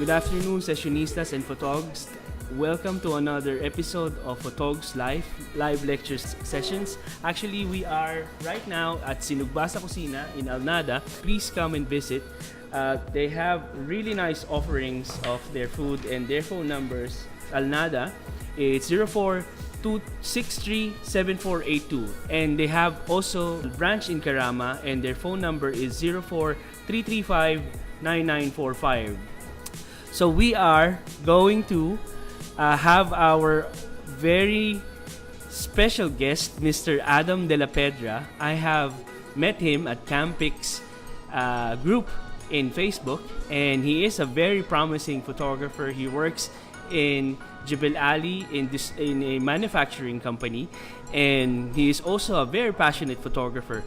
Good afternoon, sessionistas and photogs. Welcome to another episode of Photogslife live lecture sessions. Actually, we are right now at Sinugbasa Kusina in Alnada. Please come and visit. They have really nice offerings of their food and their phone numbers. Alnada, it's 04-263-7482. And they have also a branch in Karama, and their phone number is 04-335-9945. So we are going to have our very special guest, Mr. Adam Dela Pedra. I have met him at Campix group in Facebook, and he is a very promising photographer. He works in Jabel Ali in a manufacturing company, and he is also a very passionate photographer.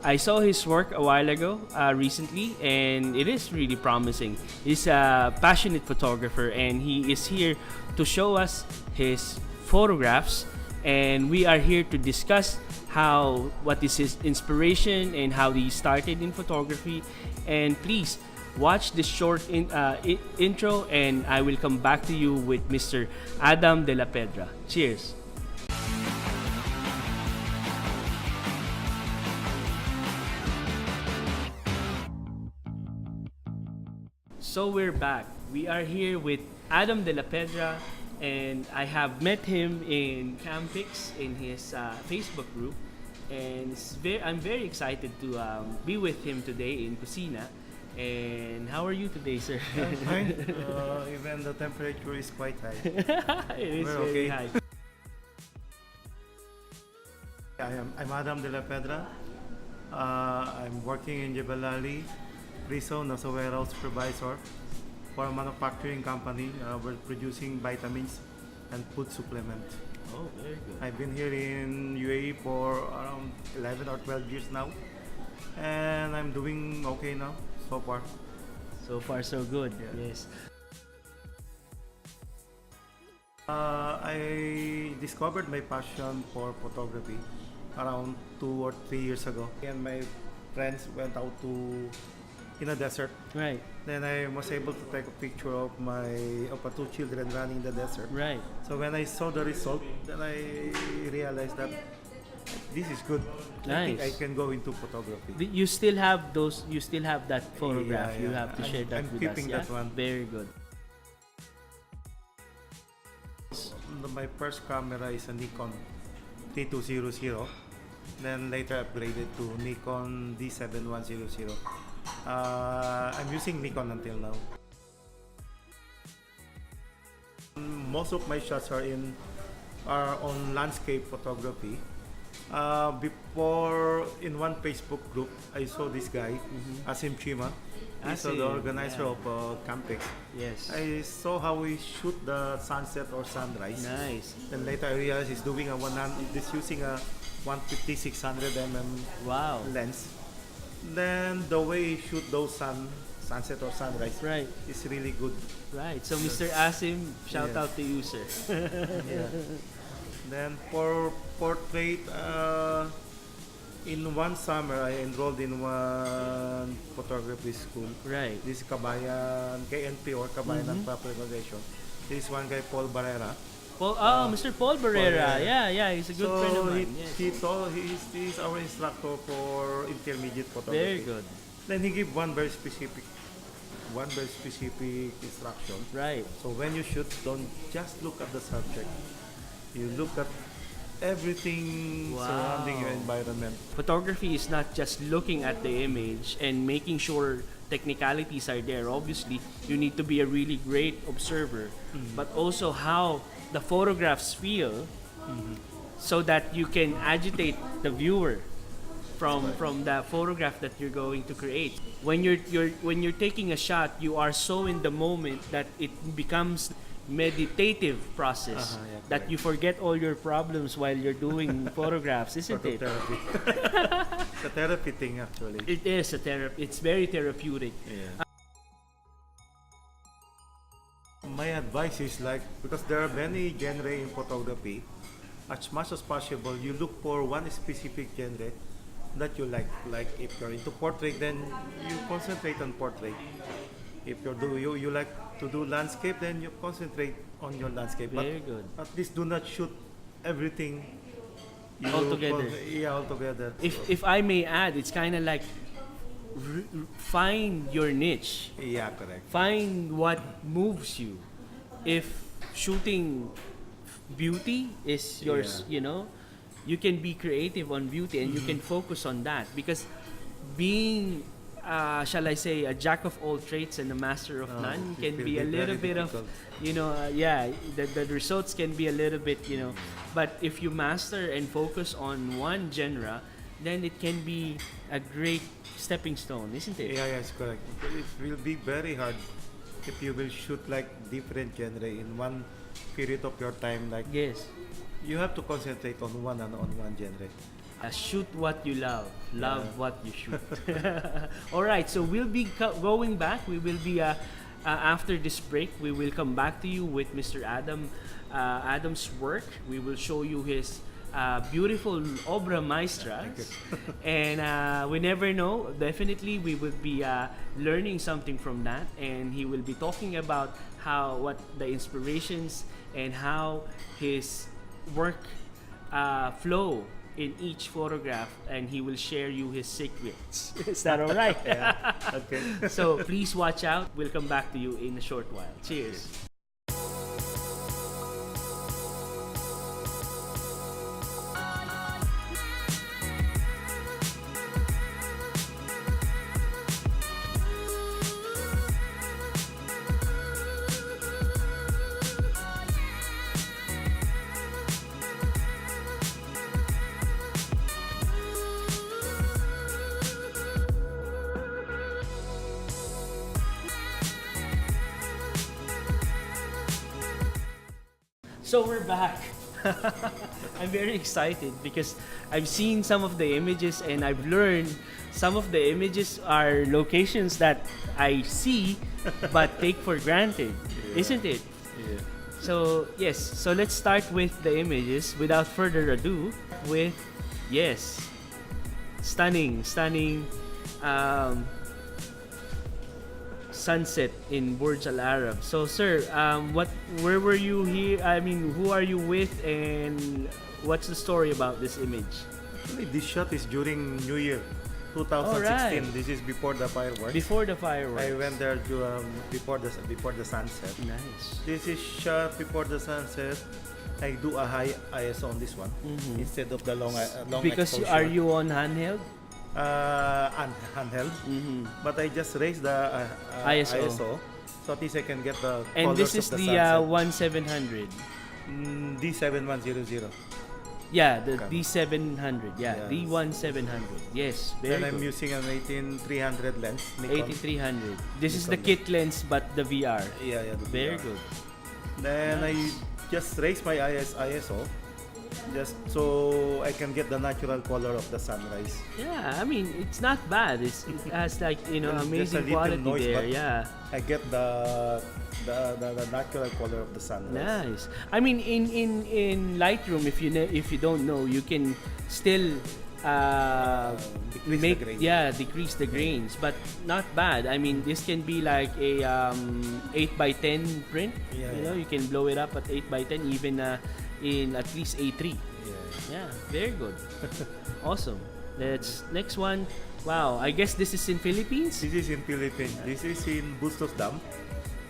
I saw his work a while ago, recently, and it is really promising. He's a passionate photographer, and he is here to show us his photographs, and we are here to discuss what is his inspiration and how he started in photography. And please watch this short intro, and I will come back to you with Mr. Adam Dela Pedra. Cheers. So we're back. We are here with Adam Dela Pedra, and I have met him in Campix in his Facebook group, and I'm very excited to be with him today in Kusina. And how are you today, sir? I'm fine. Even the temperature is quite high. It is We're very okay. high. I'm Adam Dela Pedra. I'm working in Jabel Ali, prison as a warehouse supervisor for a manufacturing company. We're producing vitamins and food supplement. Oh, very good. I've been here in UAE for around 11 or 12 years now, and I'm doing okay now so far. So far, so good. Yeah. Yes. I discovered my passion for photography around 2 or 3 years ago, and my friends went out in a desert. Right. Then I was able to take a picture of our two children running in the desert. Right. So when I saw the result, then I realized that this is good. I think I Nice. can go into photography. You still have those. You still have that photograph. Yeah, You yeah. have to share that I'm with keeping us. that one. Very good. My first camera is a Nikon T200. Then later upgraded to Nikon D7100. I'm using Nikon until now. Most of my shots are on landscape photography. Before, in one Facebook group, I saw this guy, Asim Chima. He's the Asim, organizer yeah. of Campix. Yes. I saw how he shoot the sunset or sunrise. Nice. Then later I realized he's doing he's using a 150-600 Wow. lens. Then the way he shoot those sunset or sunrise Right. is really good. Right. So, Mr. Asim, shout Yeah. out to you, sir. Yeah. Then for portrait, in one summer I enrolled in one photography school. Right. This is Kabayan, KNP or Kabayan Non-Profit Organization. This is one guy, Paul Barrera. Mr. Paul Barrera. Barrera. Yeah. He's a good friend of mine. Yes. He's our instructor for intermediate photography. Very good. Then he gave one very specific instruction. Right. So when you shoot, don't just look at the subject. You look at everything Wow. surrounding your environment. Photography is not just looking at the image and making sure technicalities are there. Obviously, you need to be a really great observer, but also how the photographs feel, so that you can agitate the viewer from the photograph that you're going to create. When you're taking a shot, you are so in the moment that it becomes meditative process, Yeah, that you forget all your problems while you're doing photographs, isn't it? Phototherapy. It's a therapy thing actually. It is a therapy. It's very therapeutic. Yeah. My advice is because there are many genre in photography, as much as possible, you look for one specific genre that you like. Like if you're into portrait, then you concentrate on portrait. If you like to do landscape, then you concentrate on your landscape. Very good. At least do not shoot everything All together. Yeah, all together. If I may add, it's kind of like find your niche. Yeah, correct. Find what moves you. If shooting beauty is yours, Yeah. you can be creative on beauty and you can focus on that, because being shall I say, a jack of all trades and a master of none it can will be a be little very bit of, difficult. the results can be a little bit, but if you master and focus on one genre, then it can be a great stepping stone, isn't it? Yeah, yes, correct. It will be very hard if you will shoot like different genre in one period of your time. Like Yes. you have to concentrate on one genre. Shoot what you love Yeah. what you shoot. All right, so we'll be going back. We will be after this break, we will come back to you with Mr. Adam's work. We will show you his beautiful obra maestras, and we never know. Definitely, we will be learning something from that, and he will be talking about what the inspirations and how his work flow in each photograph, and he will share you his secrets. Is that all right? Yeah. Okay. So please watch out. We'll come back to you in a short while. Cheers. So we're back. I'm very excited because I've seen some of the images and I've learned some of the images are locations that I see but take for granted, isn't it? Yeah. So yes, so let's start with the images without further ado with, yes, stunning sunset in Burj Al Arab. So sir, where were you here? I mean, who are you with and what's the story about this image? Actually, this shot is during New Year, 2016. Alright. This is before the fireworks. Before the fireworks. I went there to, before the sunset. Nice. This is shot before the sunset. I do a high ISO on this one instead of the long Because exposure. are you on handheld? Handheld, Mm-hmm. but I just raised the ISO. so at least I can get the And colors this is of the the sunset. 1700. D7100. Yeah, the Okay. D700. Yeah, Yes. D1700. Yes, very Then I'm good. using an 18300 lens. Nikon. 8300. This is the Nikon kit lens, but the VR. Yeah, the Very VR. good. Then Nice. I just raised my ISO just so I can get the natural color of the sunrise. Yeah, I mean, it's not bad. It has like, There's a amazing little quality noise, there. but Yeah. I get the natural color of the sunrise. Nice. I mean, in Lightroom, if you don't know, you can still Decrease the grain. decrease the grains, but not bad. I mean, this can be like a 8x10 print. Yeah, You can blow it up at 8x10, even in at least A3. Yeah, very good. Awesome. Next one. Wow, I guess this is in Philippines. This is in Philippines. This is in Bustos Dam.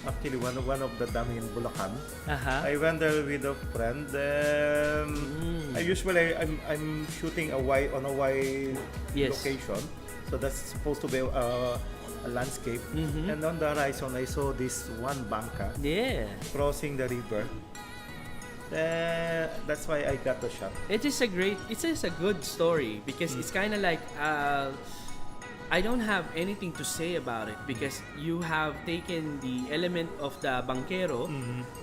Actually, one of the dam in Bulacan. I went there with a friend. I'm shooting on a wide Yes. location, so that's supposed to be a landscape. And on the horizon, I saw this one banca Yeah. crossing the river. That's why I got the shot. It is a good story because it's kind of like I don't have anything to say about it because you have taken the element of the banquero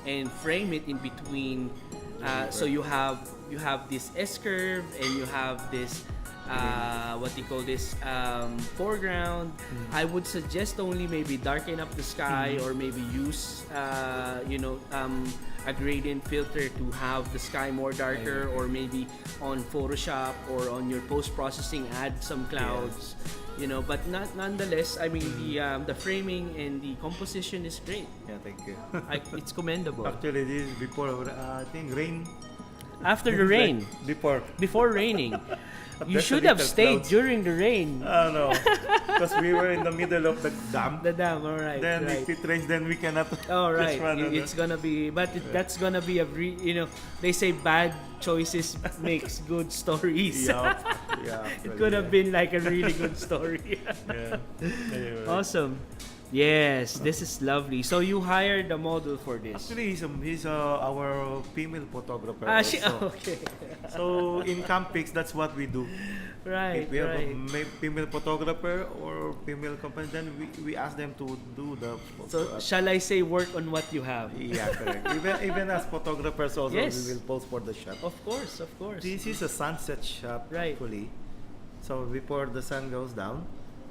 and frame it in between. So you have this S curve and you have this what do you call this, foreground. I would suggest only maybe darken up the sky, or maybe use a gradient filter to have the sky more darker, or maybe on Photoshop or on your post-processing add some clouds. But nonetheless, I mean, the framing and the composition is great. Yeah, thank you. It's commendable. Actually, this is before, I think, rain. After the rain, Before raining, you there's should a have little stayed clouds. during the rain. No, because we were in the middle of the dam. The dam, all right. Then right. if it rains, then we cannot. Oh right, just run on it's gonna be, but that's gonna be they say bad choices makes good stories. Yeah. It could have been like a really good story. Yeah. Anyway. Awesome. Yes, this is lovely. So you hired a model for this? Actually, he's our female photographer. Oh, also. okay. So in Campics, that's what we do. Right, If we have right. a female photographer or female company, then we ask them to do the. So shall I say work on what you have? Yeah, correct. even as photographers also, Yes. we will pose for the shot. Of course, of course. This is a sunset shot, Right. actually. So before the sun goes down,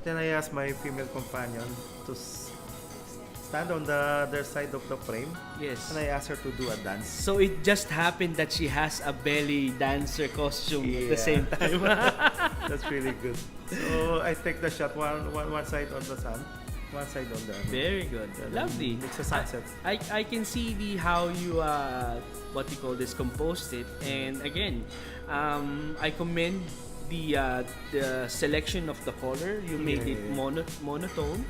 then I asked my female companion to stand on the other side of the frame, Yes. and I asked her to do a dance. So it just happened that she has a belly dancer costume at the Yeah. same time. That's really good. So I take the shot one side on the sun, one side on the other. Very good. Lovely. It's a sunset. I can see how you what you call this, composed it, and again, I commend the selection of the color. You made it monotone,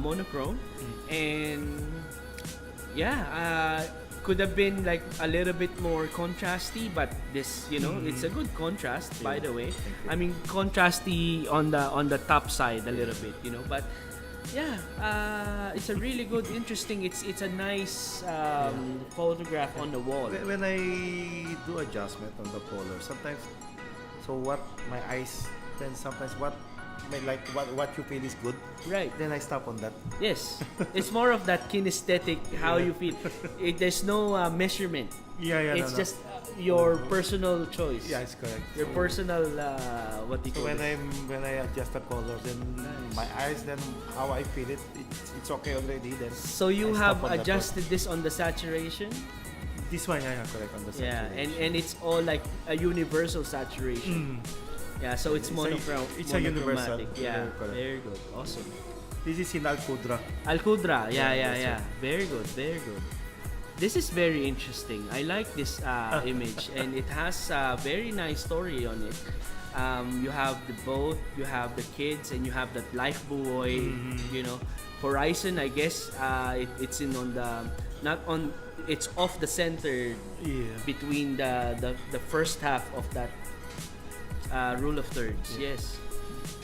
monochrome, and could have been like a little bit more contrasty, but this, it's a good contrast. By the way, Thank you. I mean contrasty on the top side a little bit, but it's a really good, interesting. It's a nice photograph on the wall. When I do adjustment on the color, sometimes, so what my eyes, then sometimes what you feel is good, Right. then I stop on that. Yes. It's more of that kinesthetic, how you feel. There's no measurement. Yeah, It's just your personal choice. Yeah, it's correct. Your So- personal what do you So call when I adjust the colors, then Nice. my eyes, then how I feel it, it's okay already. Then So you I have stop on that adjusted this on the saturation? this one, yeah, correct on the Yeah, saturation. and it's all like a universal saturation. Yeah, so it's It's a- monochrome. it's a universal. monochromatic. Yeah, Very correct. very good. Awesome. This is in Alcudra. Al-Qudra. Yeah, Yeah. that's Very good, very good. This is very interesting. I like this image, and it has a very nice story on it. You have the boat, you have the kids, and you have that life buoy. Horizon. I guess it's in on the not on. It's off the center Yeah. between the first half of that rule of thirds. Yes.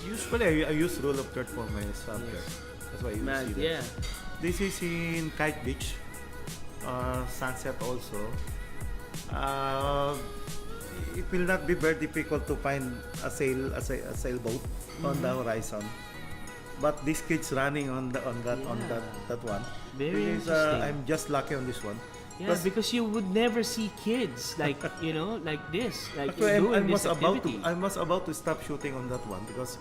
Usually, I use rule of third for my subject. Yes. That's why you Man, see that. yeah. This is in Kite Beach, sunset also. It will not be very difficult to find a sailboat on the horizon. But this kid's running on that one. Very Because, interesting. I'm just lucky on this one. Yeah, Plus- because you would never see kids like like this, like Actually, doing I this was activity. about to stop shooting on that one because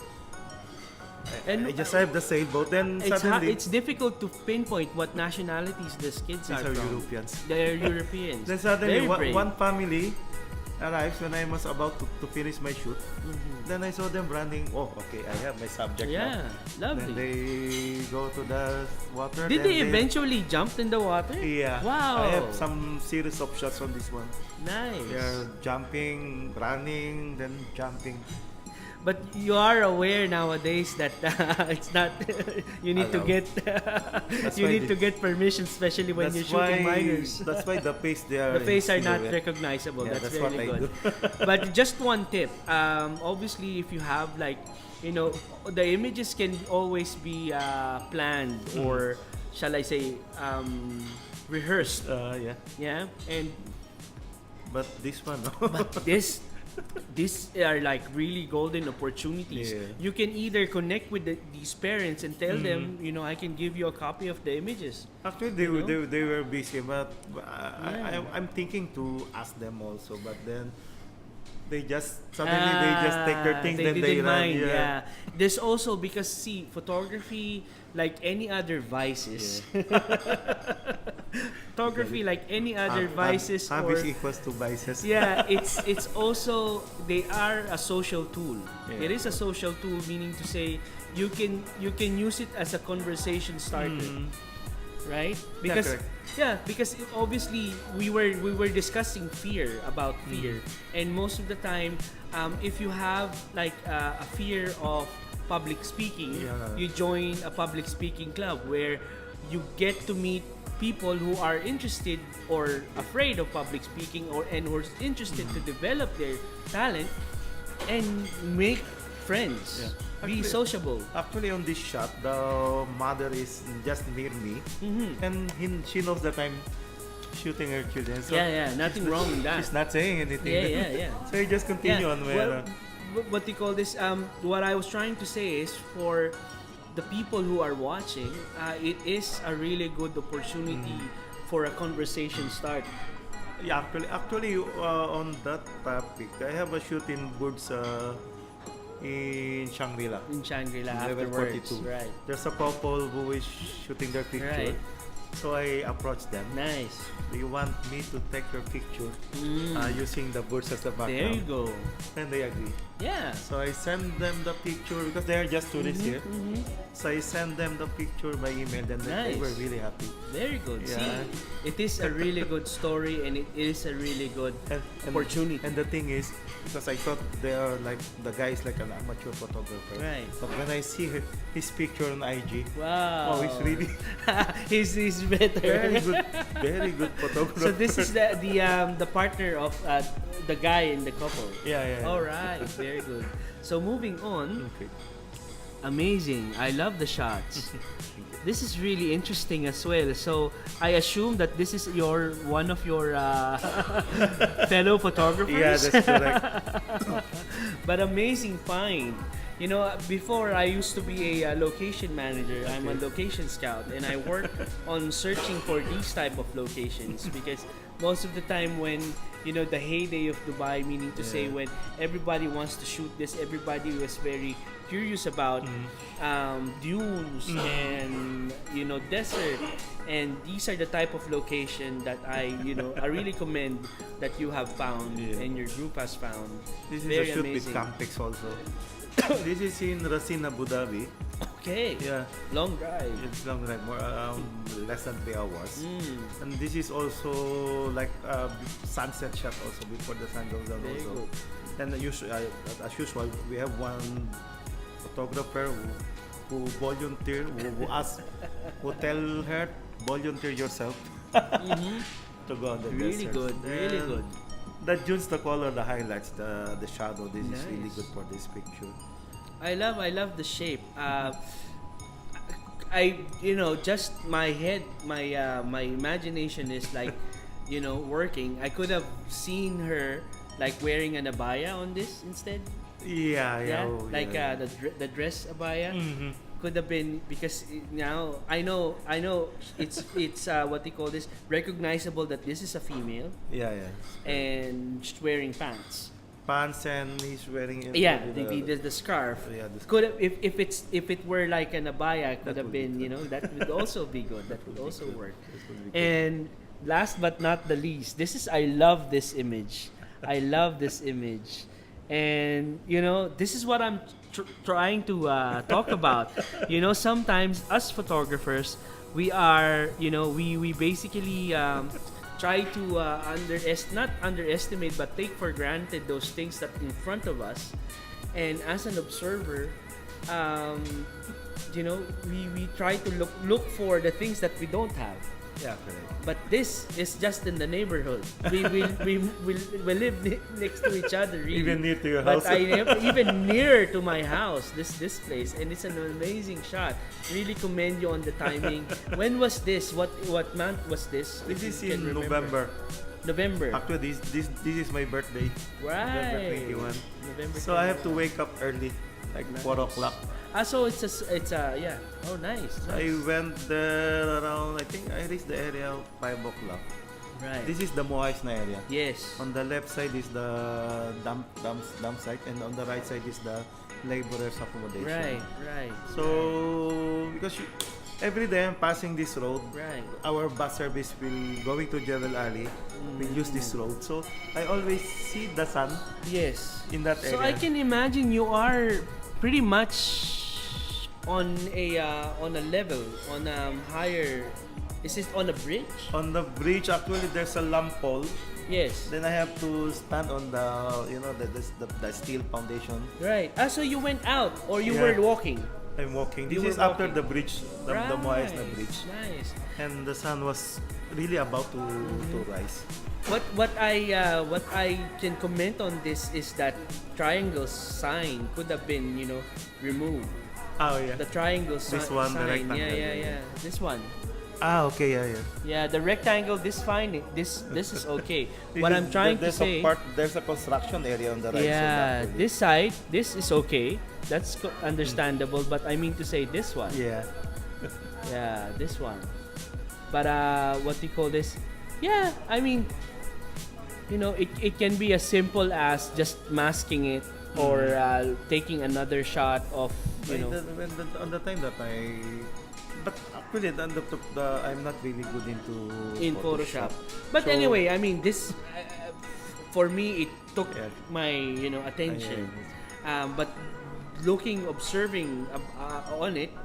And I just have the sailboat. Then suddenly, it's difficult to pinpoint what nationalities these kids these are are from. Europeans. They're Europeans. Then suddenly, Very brave. one family arrives when I was about to finish my shoot. Mhm. Then I saw them running. Oh, okay, I have my subject Yeah, now. Then lovely. they go to the water. Did then they eventually jump in the water? Yeah. Wow. I have some series of shots on this one. Nice. They're jumping, running, then jumping. But you are aware nowadays that it's not. You need to Allowed. get. You why need to get permission, especially when you're That's shooting why. minors. That's why the face they are. The face are in not silhouette. recognizable. Yeah, that's that's what very I good. But just one tip. Obviously, if you have like, the images can always be planned or shall I say, rehearsed. Yeah. Yeah, and But this one, no. but these are like really golden opportunities. Yeah. You can either connect with these parents and tell them, I can give you a copy of the images. Actually, they were busy, but I'm thinking to ask them also. But then they just suddenly they just take their things, they then they didn't run. mind. Yeah. There's also because see photography like any other vices. Photography like any other vices Habits or equals to vices. yeah, it's also they are a social tool. Yeah. It is a social tool, meaning to say you can use it as a conversation starter, Mhm. right? Because correct. because obviously we were discussing fear about fear, and most of the time, if you have like a fear of public speaking, Yeah. you join a public speaking club where you get to meet people who are interested or afraid of public speaking or and who are interested to develop their talent and make friends, Yeah. be Actually- sociable. Actually, on this shot, the mother is just near me, Mhm. and she knows that I'm shooting her children. So Yeah, nothing wrong with that. she's not saying anything. Yeah. So you just continue on where. What do you call this? What I was trying to say is for the people who are watching, it is a really good opportunity for a conversation start. Yeah, actually, on that topic, I have a shoot in Woods in Shangri-La. In Shangri-La Level afterwards, 42. right? There's a couple who is shooting their picture. Right. So I approached them. Nice. Do you want me to take your picture using the birds as the There background? you go. And they agree. Yeah. So I send them the picture because they are just tourists here. So I send them the picture by email, and they Nice. were really happy. Very good. Yeah. See, it is a really good story and it is a really good And opportunity. And the thing is, because I thought they are like the guy is like an amateur photographer. Right. But when I see his picture on IG, Wow. oh, he's really he's better. very good photographer. So this is the partner of the guy in the couple. Yeah. All right, very good. So moving on, Okay. amazing. I love the shots. This is really interesting as well. So I assume that this is one of your fellow photographers. Yeah, that's correct. But amazing find. You know, before I used to be a location manager. I'm a location scout, and I work on searching for these type of locations because most of the time when the heyday of Dubai, meaning to say when everybody wants to shoot this, everybody was very curious about dunes and desert, and these are the type of location that I really commend that you have found and your group has found. This is Very a shoot amazing. with Campex also. This is in Rasin, Abu Dhabi. Okay. Yeah, Long drive. it's long drive, more around less than 3 hours. Mm. And this is also like a sunset shot also before the sun goes down Very also. good. And as usual, we have one photographer who volunteer, who tell her, volunteer yourself to go on the Really desert. good. Really And good. the dunes, the color, the highlights, the shadow, this is really Nice. good for this picture. I love the shape. Just my head, my imagination is like, working. I could have seen her like wearing an abaya on this instead. Yeah. The dress abaya Mhm. could have been, because now I know it's what they call this, recognizable that this is a female Yeah. and she's wearing pants. Pants, and he's wearing The scarf. Yeah, the Could have, if it were like an abaya, could That have would been, be that would also be good. That would also work. This would be good. And last but not the least, I love this image. I love this image. And this is what I'm trying to talk about. Sometimes us photographers, we are, we basically try to not underestimate, but take for granted those things that in front of us. And as an observer, we try to look for the things that we don't have. Yeah, correct. But this is just in the neighborhood. We live next to each other, really. Even near to your house. But even nearer to my house, this place, and it's an amazing shot. Really commend you on the timing. When was this? What month was this? This If is you can in remember. November. Actually, this is my birthday. Right. November 21. November. So I have to wake up early, like 4 o'clock. So it's a yeah. Oh, nice. I went there around, I think I reached the area 5 o'clock. Right. This is the Moais na area. Yes. On the left side is the dump site, and on the right side is the laborers accommodation. Right. Right. So because every day I'm passing this road, Right. our bus service will going to Jabel Ali. Will use this road, so I always see the sun Yes. in that area. So I can imagine you are pretty much on a level, on a higher. Is it on a bridge? On the bridge, actually, there's a lamp pole. Yes. Then I have to stand on the the steel foundation. Right. So you went out or you Yeah. were walking? I'm walking. You This is were after walking. the bridge, the Moais na bridge, Nice. and the sun was really about to rise. What I can comment on this is that triangle sign could have been removed. Oh yeah. The triangle This one, the sign. rectangle, Yeah. This one. Ah, okay, yeah. Yeah, the rectangle. This fine. This is okay. What This I'm is- trying to there's say. there's a construction area on the right side. Yeah, actually. this side. This is okay. That's understandable. But I mean to say this one. Yeah. Yeah, this one. But what do you call this? Yeah, I mean, it can be as simple as just masking it or taking another shot of On the time that but actually, I'm not really good in Photoshop. But So- anyway, I mean, this for me it took Yeah. my attention. But observing on it,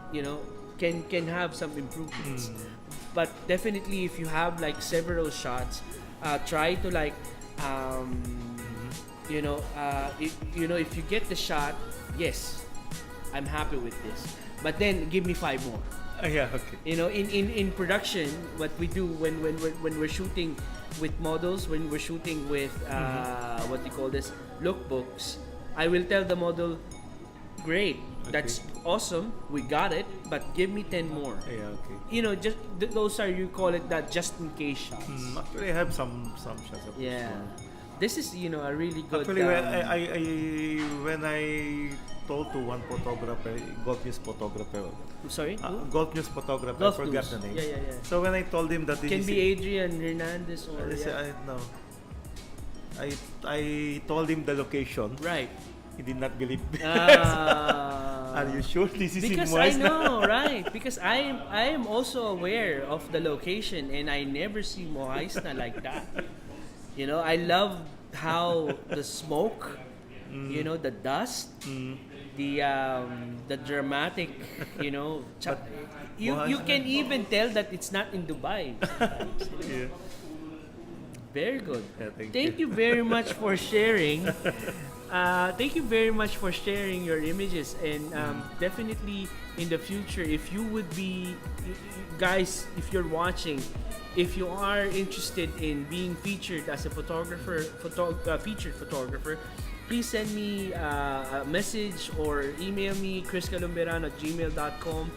can have some improvements. But definitely, if you have like several shots, try to like, if you get the shot, yes, I'm happy with this. But then give me 5 more. Yeah, okay. In production, what we do when we're shooting with models, when we're shooting with what do you call this, lookbooks, I will tell the model, great, that's awesome, we got it, but give me 10 more. Yeah, okay. Just those are, you call it that, just in case shots. Actually, I have some shots of this Yeah, one. this is a really good. Actually, when I told to one photographer, golf news photographer, Sorry, golf news photographer, Golf I forgot news. the name. Yeah. So when I told him that this Can is be Adrian Hernandez or I said, no. I told him the location. right. He did not believe me. Ah. Are you sure this is Because in I Moais? know, right? Because I am also aware of the location, and I never see Moais na like that. I love how the smoke, the dust, the dramatic, you can even tell that it's not in Dubai. Yeah. Very good. Yeah, thank Thank you very much for sharing. Thank you very much for sharing your images, and definitely in the future, if you would be, guys, if you're watching, if you are interested in being featured as a featured photographer, please send me a message or email me, chriscalumberan@gmail.com.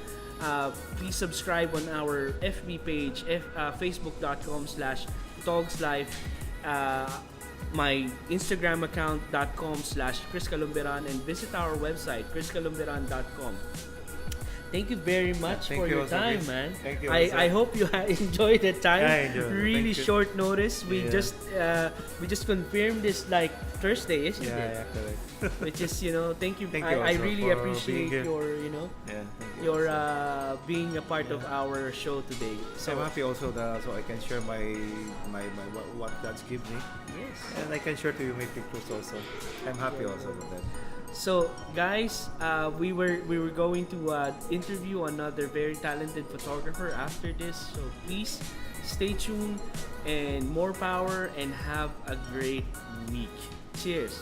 Please subscribe on our FB page, facebook.com/Photogslife. My Instagram account.com/chriscalumberan, and visit our website chriscalumberan.com. Thank you very much Thank for you your also, time, Chris. man. Thank you I also. hope you enjoyed the time. Yeah, I enjoyed it. Really Thank you. short notice. We Yeah. just confirmed this like Thursday, isn't it? Yeah, correct. Which is thank you. Thank you I also really for appreciate being here. your Yeah, thank you. your also. being a part of our show today. So I'm happy also so I can share my what God's give me, Yes. and I can share to you my pictures also. I'm happy also with that. So guys, we were going to interview another very talented photographer after this. So please stay tuned, and more power, and have a great week. Cheers.